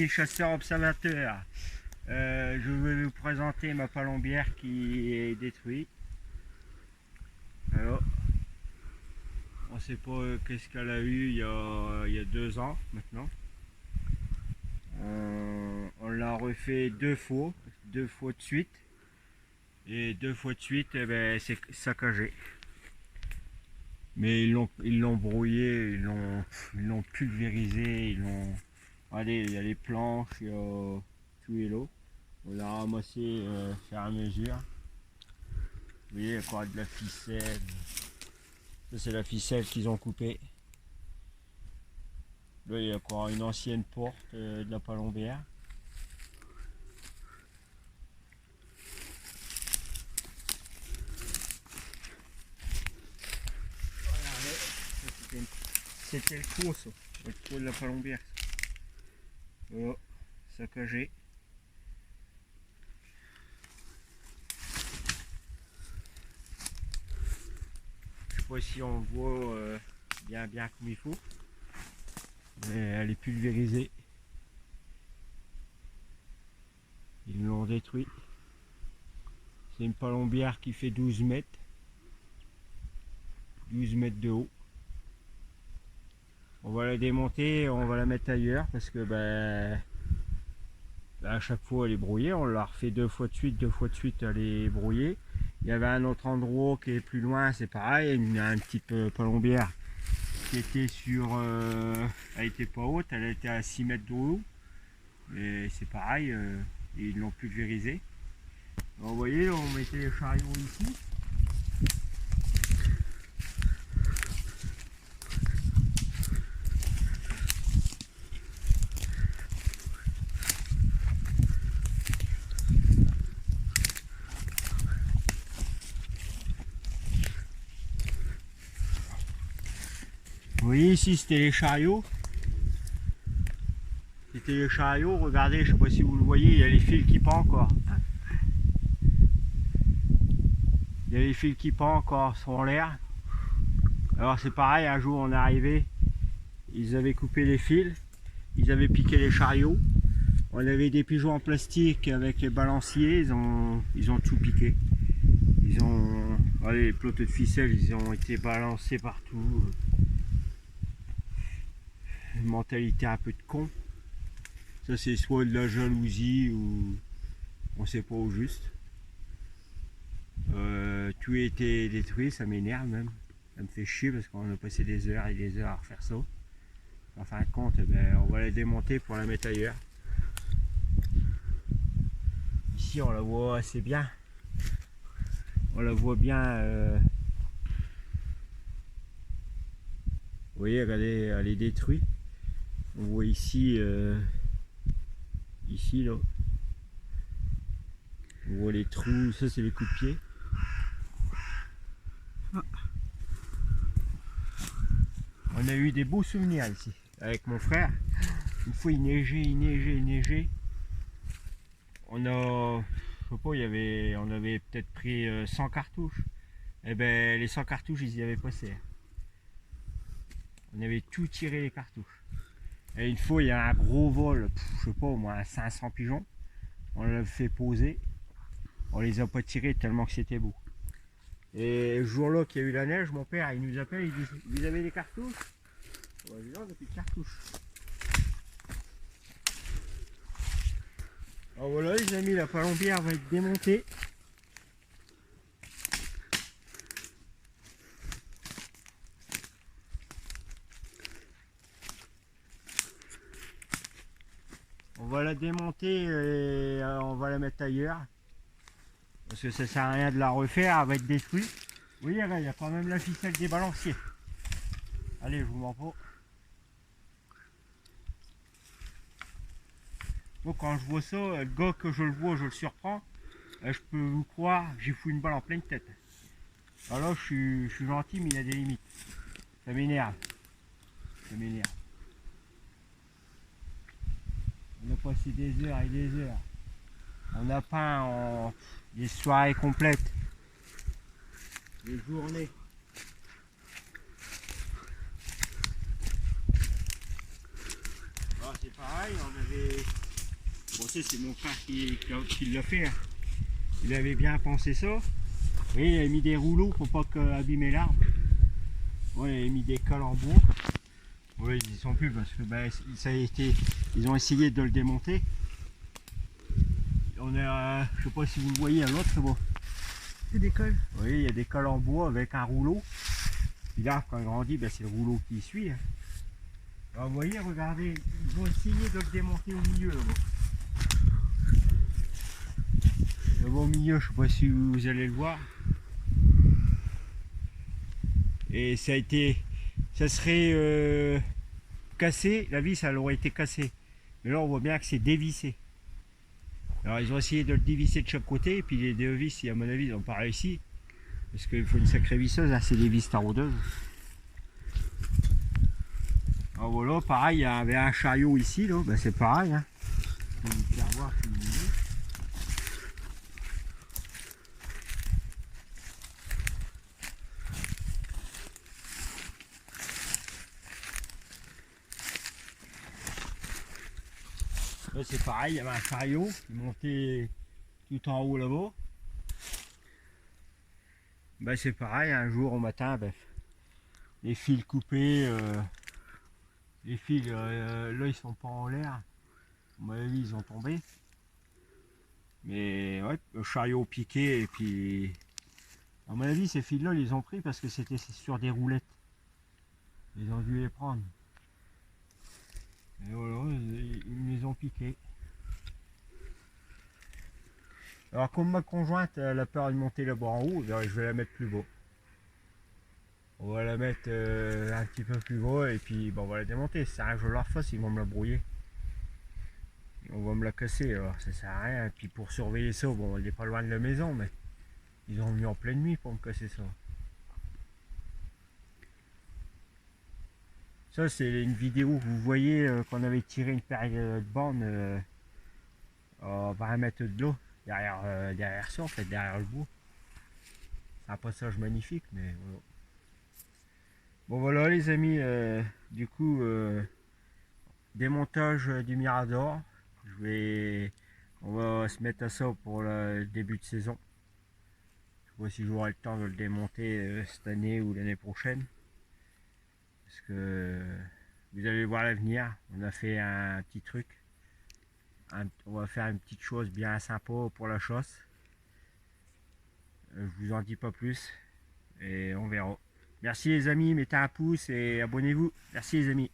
amis chasseurs observateurs, je vais vous présenter ma palombière qui est détruite. Alors, on ne sait pas qu'est-ce qu'elle a eu il y a 2 ans maintenant. On l'a refait deux fois de suite. Et 2 fois de suite, eh ben, c'est saccagé. Mais ils l'ont brouillé, ils l'ont pulvérisé, ils l'ont. Allez, il y a les planches, il y a tout et l'eau. On l'a ramassé faire à mesure. Vous voyez, il y a encore de la ficelle. Ça, c'est la ficelle qu'ils ont coupée. Là, il y a encore une ancienne porte de la palombière. Regardez, c'était le trou, ça. Le trou de la palombière. Voilà, saccagé. Je sais pas si on voit bien comme il faut. Mais elle est pulvérisée. Ils l'ont détruit. C'est une palombière qui fait 12 mètres. 12 mètres de haut. On va la démonter, on va la mettre ailleurs parce que à chaque fois elle est brouillée. On l'a refait 2 fois de suite elle est brouillée. Il y avait un autre endroit qui est plus loin, c'est pareil, une petite palombière qui était sur, elle était pas haute, elle était à 6 mètres de haut. Et c'est pareil, ils l'ont pulvérisé. Vous voyez, on mettait les chariots ici. Vous voyez ici, c'était les chariots. C'était les chariots, regardez, je ne sais pas si vous le voyez, il y a les fils qui pendent encore. Il y a les fils qui pendent encore sur l'air. Alors c'est pareil, un jour on est arrivé, ils avaient coupé les fils, ils avaient piqué les chariots. On avait des pigeons en plastique avec les balanciers, ils ont tout piqué. Allez, les pelotes de ficelle, ils ont été balancés partout. Une mentalité un peu de con. Ça c'est soit de la jalousie ou on sait pas au juste. Tout a été détruit, ça m'énerve même. Ça me fait chier parce qu'on a passé des heures et des heures à refaire ça. En fin de compte, on va la démonter pour la mettre ailleurs. Ici on la voit assez bien. On la voit bien. Vous voyez, regardez, elle est détruite. On voit ici, ici là. On voit les trous, ça c'est les coups de pied. On a eu des beaux souvenirs ici, avec mon frère. Une fois il neigeait. On a, je sais pas, on avait peut-être pris 100 cartouches. Et ben les 100 cartouches ils y avaient passé. On avait tout tiré les cartouches. Et une fois il y a un gros vol, je sais pas, au moins 500 pigeons. On l'a fait poser. On les a pas tirés tellement que c'était beau. Et le jour-là qu'il y a eu la neige, mon père il nous appelle, il dit vous avez des cartouches? On va dire on n'a plus de cartouches. Alors voilà les amis, la palombière va être démontée. On va la démonter et on va la mettre ailleurs. Parce que ça sert à rien de la refaire, elle va être détruite. Vous voyez, il y a quand même la ficelle des balanciers. Allez, je vous m'en fous. Moi, quand je vois ça, le gars que je le vois, je le surprends. Je peux vous croire, j'ai foutu une balle en pleine tête. Alors je suis gentil, mais il y a des limites. Ça m'énerve. Ça m'énerve. On a passé des heures et des heures. On a peint des soirées complètes. Des journées. Ah, c'est pareil, on avait... Bon, ça c'est mon frère qui l'a fait. Hein. Il avait bien pensé ça. Oui, il a mis des rouleaux pour pas abîmer l'arbre. Ouais, il a mis des cols en bois. Oui, ils y sont plus parce que ben, ça a été, ils ont essayé de le démonter. On a, je sais pas si vous le voyez à l'autre, c'est bon. C'est des cols. Oui, il y a des cols en bois avec un rouleau. Puis l'arbre quand il grandit, ben, c'est le rouleau qui suit. Hein. Alors, vous voyez, regardez, ils ont essayé de le démonter au milieu là-bas. Là-bas au milieu, je sais pas si vous allez le voir. Et ça a été, ça serait cassé, la vis elle aurait été cassée. Mais là on voit bien que c'est dévissé. Alors ils ont essayé de le dévisser de chaque côté, et puis les deux vis, à mon avis, ils n'ont pas réussi. Parce qu'il faut une sacrée visseuse, hein, c'est des vis taraudeuses. Alors voilà, pareil, il y avait un chariot ici, là, ben, c'est pareil. Hein. Je vais vous faire voir si vous voulez. Là c'est pareil, il y avait un chariot qui montait tout en haut là-bas. Ben, c'est pareil, un jour au matin, ben, les fils coupés, les fils là ils sont pas en l'air. À mon avis ils ont tombé. Mais ouais, le chariot piqué et puis à mon avis ces fils là ils les ont pris parce que c'était sur des roulettes. Ils ont dû les prendre. Et voilà, ils les ont piqués. Alors comme ma conjointe elle a peur de monter là-bas en haut, je vais la mettre plus bas. On va la mettre un petit peu plus bas et puis bon, on va la démonter. Si ça je leur fasse, ils vont me la brouiller. On va me la casser, alors ça sert à rien. Et puis pour surveiller ça, bon, il n'est pas loin de la maison, mais ils ont mis en pleine nuit pour me casser ça. Ça, c'est une vidéo que vous voyez qu'on avait tiré une paire de bornes à 20 mètres de l'eau, derrière ça, en fait, derrière le bout. C'est un passage magnifique, mais voilà. Bon, voilà, les amis, du coup, démontage du Mirador. On va se mettre à ça pour le début de saison. Je sais pas si j'aurai le temps de le démonter cette année ou l'année prochaine. Parce que vous allez voir l'avenir. On a fait un petit truc. On va faire une petite chose bien sympa pour la chasse. Je vous en dis pas plus. Et on verra. Merci les amis, mettez un pouce et abonnez-vous. Merci les amis.